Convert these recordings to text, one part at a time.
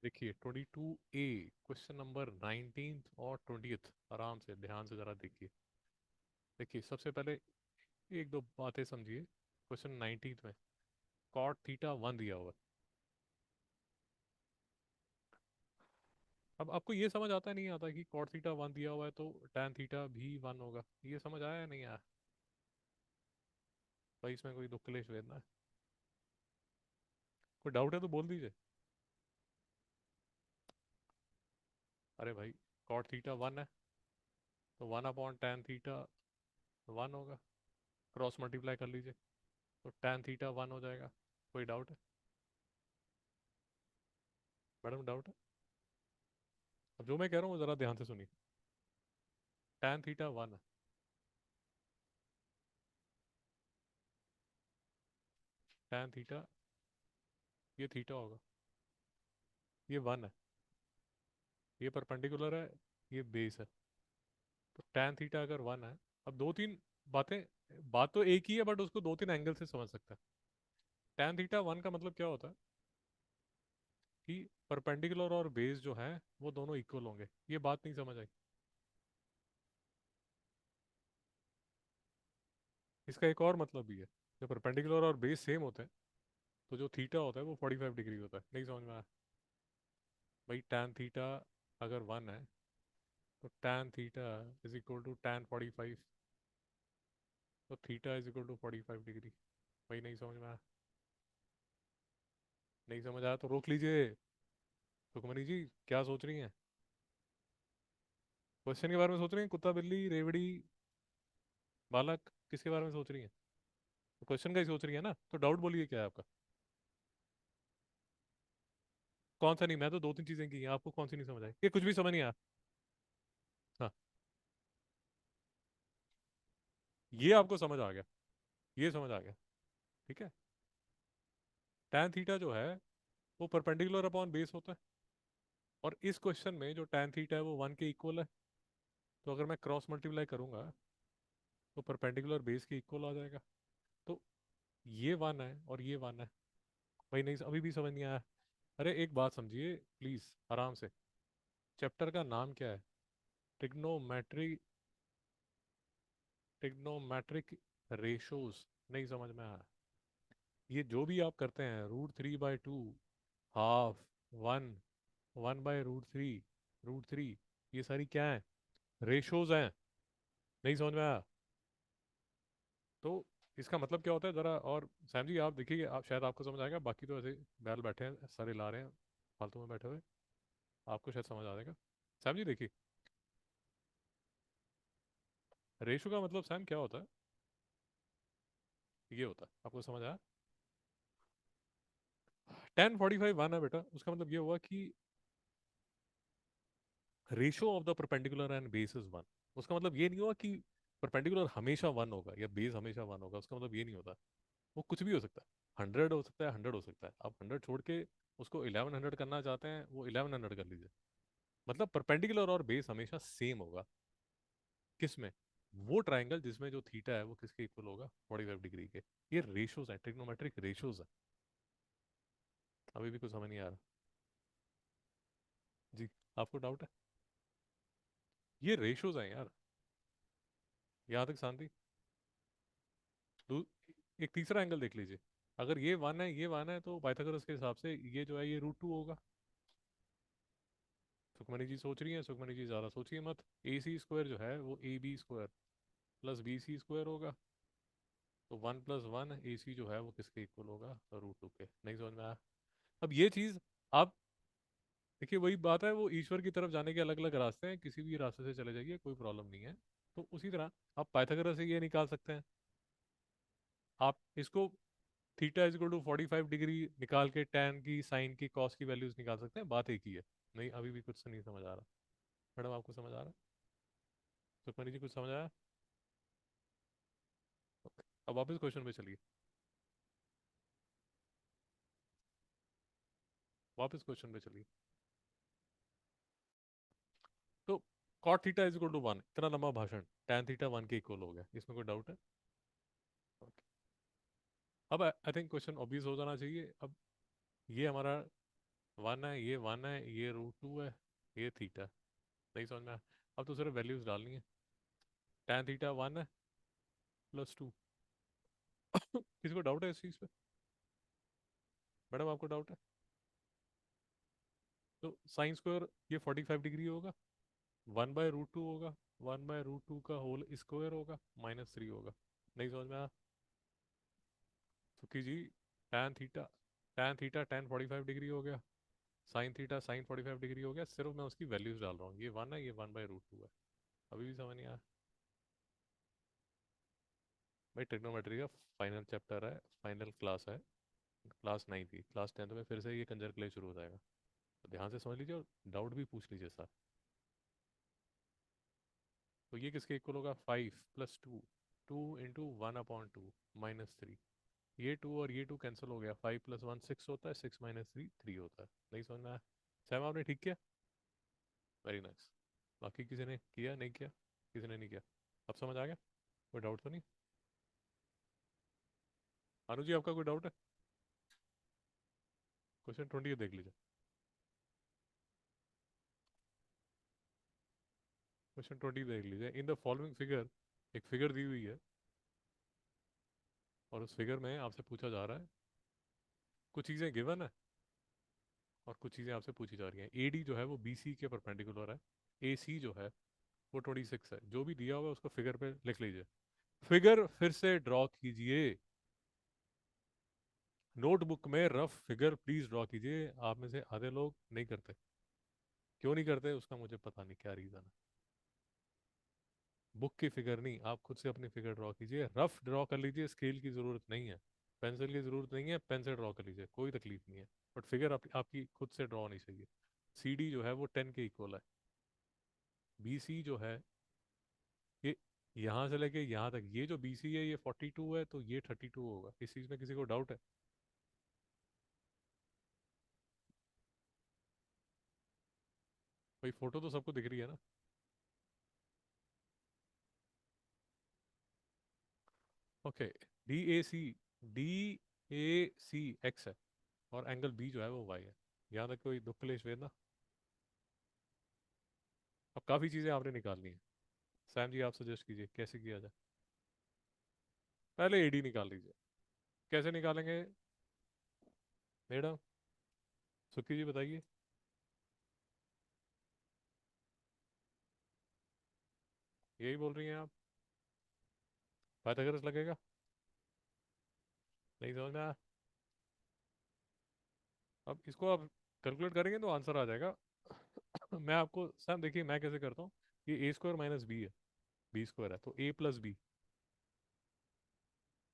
देखिए 22A, question number 19 और 20th, आराम से ध्यान से जरा देखिए। देखिए सबसे पहले एक दो बातें समझिए। क्वेश्चन 19 में कॉट थीटा 1 दिया हुआ है। अब आपको ये समझ आता नहीं आता कि कॉट थीटा 1 दिया हुआ है तो टैन थीटा भी 1 होगा? ये समझ आया या नहीं आया? भाई इसमें कोई दुख क्लेश वेदना है? कोई डाउट है तो बोल दीजिए। अरे भाई, कॉट थीटा 1 है तो 1 अपॉन टैन थीटा 1 होगा। क्रॉस मल्टीप्लाई कर लीजिए तो टैन थीटा 1 हो जाएगा। कोई डाउट है? मैडम डाउट है? अब जो मैं कह रहा हूँ वो जरा ध्यान से सुनिए। टैन थीटा 1 है। टैन थीटा, ये थीटा होगा, ये 1 है, ये परपेंडिकुलर है, ये बेस है। तो टैन थीटा अगर 1 है, अब दो तीन बातें, बात तो एक ही है बट उसको दो तीन एंगल से समझ सकते हैं। टैन थीटा 1 का मतलब क्या होता है कि परपेंडिकुलर और बेस जो है वो दोनों इक्वल होंगे। ये बात नहीं समझ आई? इसका एक और मतलब भी है। जब परपेंडिकुलर और बेस सेम होते हैं तो जो थीटा होता है वो 45 डिग्री होता है। नहीं समझ में आया? भाई टैन थीटा अगर 1 है तो tan theta is equal to tan 45, तो theta is equal to 45 degree. भाई नहीं समझ में आया? नहीं समझ आया तो रोक लीजिए। सुखमनी जी क्या सोच रही हैं? क्वेश्चन के बारे में सोच रही हैं? कुत्ता बिल्ली रेवड़ी बालक, किसके बारे में सोच रही हैं? तो क्वेश्चन का ही सोच रही है ना, तो डाउट बोलिए क्या है आपका? कौन सा नहीं? मैं तो दो तीन चीजें की हैं, आपको कौन सी नहीं समझ आई? ये कुछ भी समझ नहीं आया? हाँ, ये आपको समझ आ गया, ये समझ आ गया। ठीक है। टैन थीटा जो है वो परपेंडिकुलर अपॉन बेस होता है, और इस क्वेश्चन में जो टैन थीटा है वो 1 के इक्वल है। तो अगर मैं क्रॉस मल्टीप्लाई करूंगा तो परपेंडिकुलर बेस के इक्वल आ जाएगा। तो ये 1 है और ये 1 है। भाई नहीं, अभी भी समझ नहीं आया? अरे एक बात समझिए प्लीज, आराम से। चैप्टर का नाम क्या है? Trigonometry, trigonometric ratios. नहीं समझ में आया? ये जो भी आप करते हैं, √3/2, हाफ, 1, 1/√3, √3, ये सारी क्या है? रेशोज हैं। नहीं समझ में आया? तो इसका मतलब क्या होता है जरा और सैम जी आप देखिए, आप शायद आपको समझ आएगा, बाकी तो ऐसे बैल बैठे हैं सारे ला रहे हैं फालतू में बैठे हुए। आपको शायद समझ आ जाएगा। सैम जी देखिए, रेशो का मतलब सैम क्या होता है? ये होता है, आपको समझ आया? 10 45 1 है बेटा, उसका मतलब ये हुआ कि ratio of the perpendicular and base is 1। उसका मतलब ये नहीं हुआ कि परपेंडिकुलर हमेशा 1 होगा या बेस हमेशा 1 होगा। उसका मतलब ये नहीं होता। वो कुछ भी हो सकता है, 100 हो सकता है, 100 हो सकता है। आप 100 छोड़ के उसको 1100 करना चाहते हैं, वो 1100 कर लीजिए। मतलब परपेंडिकुलर और बेस हमेशा सेम होगा। किस में? वो ट्राइंगल जिसमें जो थीटा है वो किसके इक्वल होगा? 45 डिग्री के। ये रेशोज है, ट्रिग्नोमेट्रिक रेशोज है। अभी भी कुछ समझ नहीं आ रहा? जी, आपको डाउट है? ये रेशोज हैं यार। यहाँ तक शांति? दू- एक तीसरा एंगल देख लीजिए। अगर ये 1 है, ये 1 है, तो पाइथागोरस के हिसाब से ये जो है ये √2 होगा। सुखमणि जी सोच रही हैं? सुखमणि जी ज़्यादा सोचिए मत। AC² जो है वो AB² प्लस BC² होगा। तो 1 + 1 AC जो है वो किसके इक्वल होगा? √2 के। नहीं समझ में आया? अब ये चीज़ आप देखिए, वही बात है, वो ईश्वर की तरफ जाने के अलग अलग रास्ते हैं, किसी भी रास्ते से चले जाइए, कोई प्रॉब्लम नहीं है। तो उसी तरह आप पाइथागोरस से ये निकाल सकते हैं। आप इसको theta is equal to 45 degree निकाल के टैन की, साइन की, कॉस की वैल्यूज निकाल सकते हैं। बात एक ही है। नहीं, अभी भी कुछ नहीं समझ आ रहा? मैडम आपको समझ आ रहा है? सुखमणि जी कुछ समझ आया? Okay. अब वापस क्वेश्चन पे चलिए, वापस क्वेश्चन पे चलिए। तो cot theta is equal to 1, इतना लंबा भाषण, टैन थीटा 1 के इक्वल हो गया, इसमें कोई डाउट है? Okay. अब आई थिंक क्वेश्चन ऑब्वियस हो जाना चाहिए अब। ये हमारा वन है, ये वन है, ये रूट 2 है, ये थीटा। नहीं समझ में आया? अब तो सिर्फ वैल्यूज डालनी है। tan थीटा 1 है +2। किसी को डाउट है इस चीज़ पे? मैडम आपको डाउट है? तो साइन स्क्वायर ये 45 डिग्री होगा, 1/√2 होगा, 1/√2 का होल स्क्वायर होगा, -3 होगा। नहीं समझ में आया? सुखी जी, tan थीटा tan 45 डिग्री हो गया, साइन थीटा साइन 45 डिग्री हो गया, सिर्फ मैं उसकी वैल्यूज डाल रहा हूँ। ये वन है, ये 1/√2 है। अभी भी समझ नहीं आया? भाई ट्रिग्नोमेट्री का फाइनल चैप्टर है, फाइनल क्लास है, क्लास 9 थी, क्लास 10 में फिर से ये कंजर क्ले शुरू हो जाएगा। तो ध्यान से समझ लीजिए और डाउट भी पूछ लीजिए सर। तो ये किसके इक्वल होगा? 5 + 2, 2 × 1/2 -3। ये 2 और ये 2 कैंसिल हो गया, 5 + 1 6 होता है, 6 - 3 3 होता है। नहीं समझ में आया? सैम आपने ठीक किया, वेरी नाइस। बाकी किसी ने किया नहीं किया? किसी ने नहीं किया? अब समझ आ गया? कोई डाउट तो नहीं? अनु जी आपका कोई डाउट है? क्वेश्चन 20 देख लीजिए। क्वेश्चन 20 देख लीजिए। इन द फॉलोइंग फिगर, एक फिगर दी हुई है और उस फिगर में आपसे पूछा जा रहा है, कुछ चीज़ें गिवन है और कुछ चीज़ें आपसे पूछी जा रही हैं। ए डी जो है वो बी सी के परपेंडिकुलर है, ए सी जो है वो 26 है। जो भी दिया हुआ है उसको फिगर पे लिख लीजिए। फिगर फिर से ड्रॉ कीजिए, नोटबुक में रफ फिगर प्लीज ड्रॉ कीजिए। आप में से आधे लोग नहीं करते। क्यों नहीं करते उसका मुझे पता नहीं, क्या रीज़न है। बुक की फिगर नहीं, आप खुद से अपनी फिगर ड्रॉ कीजिए, रफ ड्रॉ कर लीजिए, स्केल की ज़रूरत नहीं है, पेंसिल की ज़रूरत नहीं है, पेन से ड्रॉ कर लीजिए, कोई तकलीफ नहीं है। बट फिगर आपकी खुद से ड्रॉ होनी चाहिए। सी डी जो है वो 10 के इक्वल है, बी सी जो है ये यहाँ से लेके यहाँ तक, ये जो बी सी है ये 42 है, तो ये 32 होगा। इस चीज़ में किसी को डाउट है? भाई फोटो तो सबको दिख रही है ना? Okay, D A C X है और एंगल बी जो है वो वाई है। यहाँ तक कोई दुख क्लेश वेदना? अब काफ़ी चीज़ें आपने निकालनी है। सैम जी आप सजेस्ट कीजिए कैसे किया जाए। पहले एडी निकाल लीजिए। कैसे निकालेंगे मैडम? सुखी जी बताइए। यही बोल रही हैं आप? पाइथागोरस लगेगा? नहीं समझ में आया? अब इसको आप कैलकुलेट करेंगे तो आंसर आ जाएगा। मैं आपको सैम देखिए मैं कैसे करता हूँ। ये ए स्क्वायर माइनस बी है, बी स्क्वायर है तो A + B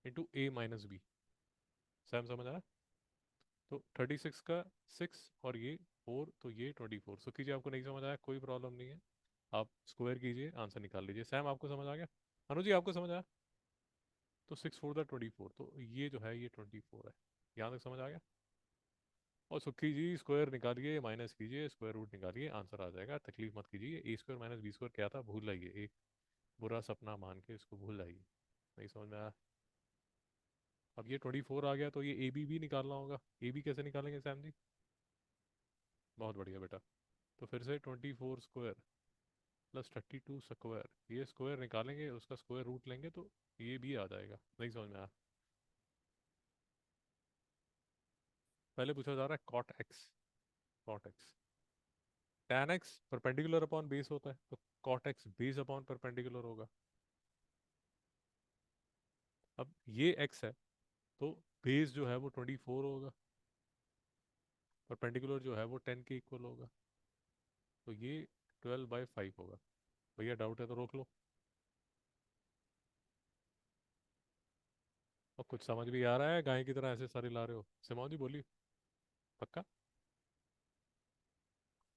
× A - B। Sam समझ आया? तो 36 का 6 और ये 4, तो ये 24। सुखी जी आपको नहीं समझ आया, कोई प्रॉब्लम नहीं है, आप स्क्वायर कीजिए, आंसर निकाल लीजिए। सैम आपको समझ आ गया? अनु जी आपको समझ आया? तो 6 × 4 = 24, तो ये जो है ये 24 है। यहाँ तक समझ आ गया? और सुखी जी स्क्वायर निकालिए, माइनस कीजिए, स्क्वायर रूट निकालिए, आंसर आ जाएगा। तकलीफ मत कीजिए। A² - B² क्या था भूल जाइए, एक बुरा सपना मान के इसको भूल जाइए। नहीं समझ में आया? अब ये 24 आ गया तो ये ए बी भी निकालना होगा। ए बी कैसे निकालेंगे सैम जी? बहुत बढ़िया बेटा। तो फिर से 24² + 32², ये स्क्वायर निकालेंगे, उसका स्क्वायर रूट लेंगे तो ये भी आ जाएगा। नहीं समझ में आया? पहले पूछा जा रहा है cot x. tan x perpendicular upon base होता है, तो cot x base upon perpendicular होगा। अब ये x है तो बेस जो है वो 24 होगा, परपेंडिकुलर जो है वो 10 के इक्वल होगा, तो ये 12/5 होगा। भैया डाउट है तो रोक लो। और कुछ समझ भी आ रहा है? गाय की तरह ऐसे सारे ला रहे हो? सिमोन जी बोली पक्का?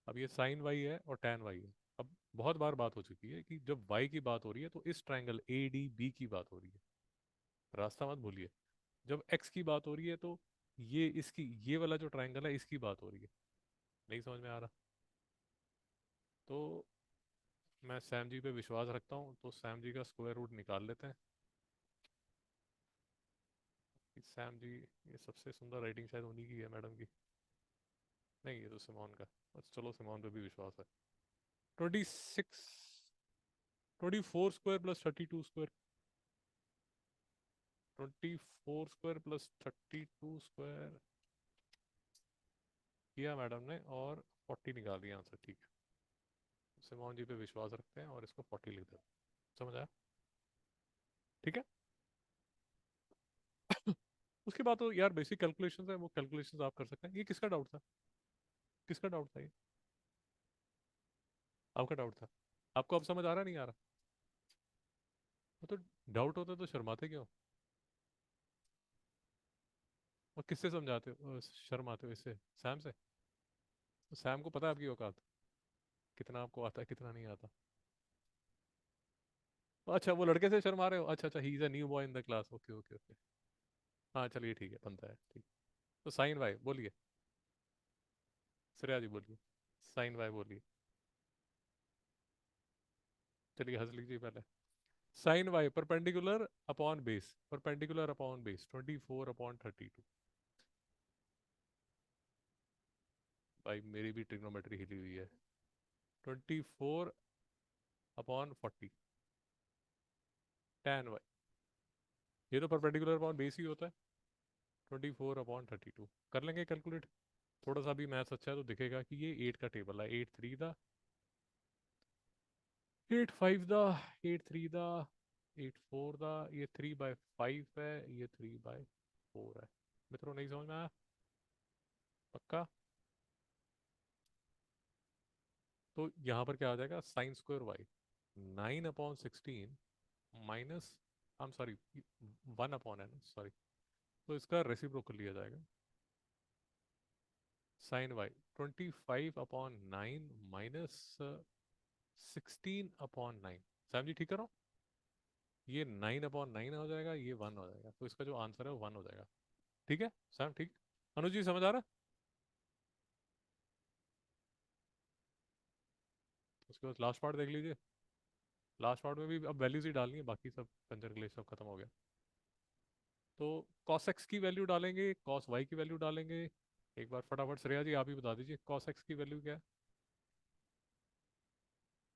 अब ये साइन वाई है और टैन वाई है। अब बहुत बार बात हो चुकी है कि जब वाई की बात हो रही है तो इस ट्रायंगल ए डी बी की बात हो रही है, रास्ता मत भूलिए। जब एक्स की बात हो रही है तो ये इसकी, ये वाला जो ट्रायंगल है इसकी बात हो रही है। नहीं समझ में आ रहा? तो मैं सैम जी पे विश्वास रखता हूँ, तो सैम जी का स्क्वायर रूट निकाल लेते हैं। कि सैम जी, ये सबसे सुंदर राइटिंग शायद उन्हीं की है मैडम की। नहीं, ये तो सिमोन का। बस चलो, सिमोन पे भी विश्वास है। 26, 24 square plus 32 square. 24 square plus 32 square किया मैडम ने, और 40 निकाल दिया आंसर। ठीक है, सिमोन जी पे विश्वास रखते हैं और इसको 40 लिख देते हैं। समझ आया? ठीक है। उसके बाद तो यार बेसिक कैलकुलेशंस है, वो कैलकुलेशंस आप कर सकते हैं। ये किसका डाउट था? किसका डाउट था ये? आपका डाउट था? आपको अब समझ आ रहा, नहीं आ रहा? वो तो डाउट होता तो शर्माते क्यों? और किससे समझाते हो, शर्माते हो इससे? सैम से? तो सैम को पता है आपकी औकात, कितना आपको आता है कितना नहीं आता। अच्छा, वो लड़के से शर्मा रहे हो? अच्छा अच्छा, he is a new boy in the class. Okay okay okay. हाँ चलिए, ठीक है, बनता है, ठीक। तो साइन वाई बोलिए। श्रेया जी बोलिए। साइन वाई बोलिए। चलिए हंस लीजिए पहले। Sine y perpendicular upon base, perpendicular upon base 24/32। भाई मेरी भी ट्रिग्नोमेट्री हिली हुई है। 24/40 tan वाई। ये तो परपेंडिकुलर अपॉन बेस ही होता है। 24/32 कर लेंगे कैलकुलेट। थोड़ा सा भी मैथ्स अच्छा है तो दिखेगा कि ये 8 का टेबल है। 8 3 दा, 8 5 दा, 8 3 दा, 8 4 दा, ये 3/5 है, ये 3/4 है। मित्रों नहीं समझ में आया? पक्का? तो यहाँ पर क्या आ जाएगा? Sine square y 9/16 minus, I am sorry, 1 upon है ना, सॉरी। तो इसका रेसिप्रोकल लिया जाएगा। Sine y 25/9 minus 16/9। Sam ji ठीक करो। ये 9/9 हो जाएगा, ये 1 हो जाएगा, तो इसका जो आंसर है वो 1 हो जाएगा। ठीक है सैम, ठीक। अनुज जी समझ आ रहा है? उसके बाद लास्ट पार्ट देख लीजिए। लास्ट पार्ट में भी अब वैल्यूज ही डालनी है, बाकी सब कंजर के लिए सब खत्म हो गया। तो cos x की वैल्यू डालेंगे, cos y की वैल्यू डालेंगे। एक बार फटाफट श्रेया जी आप ही बता दीजिए cos x की वैल्यू क्या है,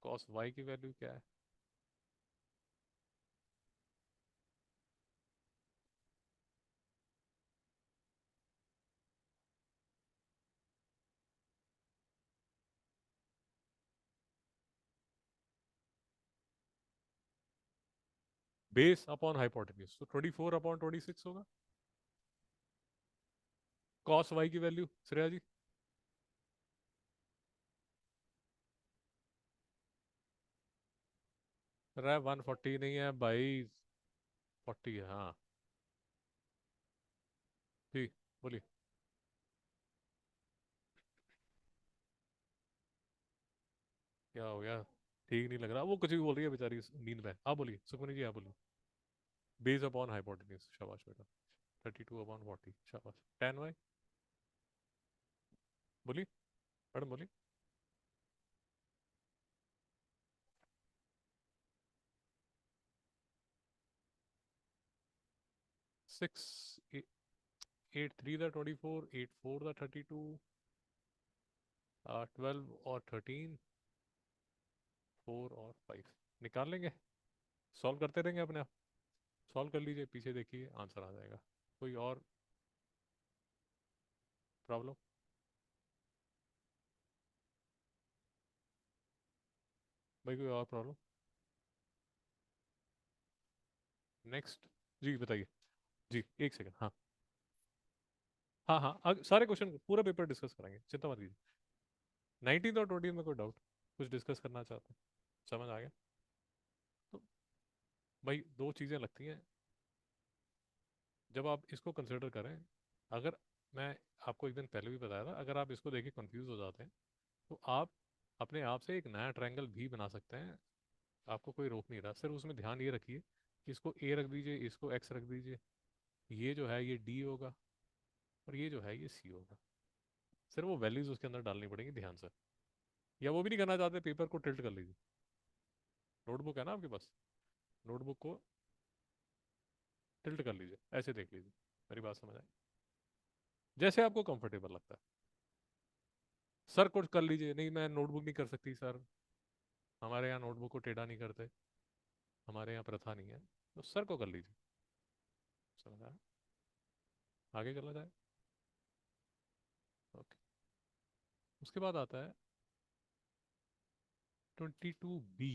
cos y की वैल्यू क्या है? बेस अपॉन हाइपोटेन्यूज, तो 24/26 होगा। cos y की वैल्यू श्रेया जी? अरे 140 नहीं है भाई, 40 है हाँ। ठीक, बोलिए। क्या हो गया? ठीक नहीं लग रहा, वो कुछ भी बोल रही है बेचारी नींद में। आप बोलिए सुखमनी जी, आप बोलिए। बेस अपॉन हाइपोटेन्यूज, शाबाश बेटा। 32/40, शाबाश। tan y बोलिए, मैडम बोलिए। 6, 8 3 दा 24, 8 4 दा 32, 12 और 13, 4 और 5 निकाल लेंगे। सॉल्व करते रहेंगे अपने आप। सॉल्व कर लीजिए, पीछे देखिए आंसर आ जाएगा। कोई और प्रॉब्लम? भाई कोई और प्रॉब्लम? नेक्स्ट। जी बताइए। जी एक सेकंड, हाँ। हाँ हाँ, सारे क्वेश्चन पूरा पेपर डिस्कस करेंगे, चिंता मत कीजिए। 19 और 20 में कोई डाउट? कुछ डिस्कस करना चाहते हैं? समझ आ गया? तो भाई दो चीज़ें लगती हैं जब आप इसको कंसिडर करें। अगर मैं आपको एक दिन पहले भी बताया था, अगर आप इसको देख के कंफ्यूज हो जाते हैं तो आप अपने आप से एक नया ट्रायंगल भी बना सकते हैं। आपको कोई रोक नहीं रहा, सिर्फ उसमें ध्यान ये रखिए कि इसको ए रख दीजिए, इसको एक्स रख दीजिए। ये जो है ये डी होगा, और ये जो है ये सी होगा। सिर्फ वो वैल्यूज उसके अंदर डालनी पड़ेंगी ध्यान से। या वो भी नहीं करना चाहते, पेपर को टिल्ट कर लीजिए। नोटबुक है ना आपके पास? नोटबुक को टिल्ट कर लीजिए, ऐसे देख लीजिए। मेरी बात समझ आई? जैसे आपको कंफर्टेबल लगता है। सर कुछ कर लीजिए। नहीं, मैं नोटबुक नहीं कर सकती सर, हमारे यहाँ नोटबुक को टेढ़ा नहीं करते, हमारे यहाँ प्रथा नहीं है। तो सर को कर लीजिए। समझ आया? आगे चला जाए। ओके। उसके बाद आता है 22B।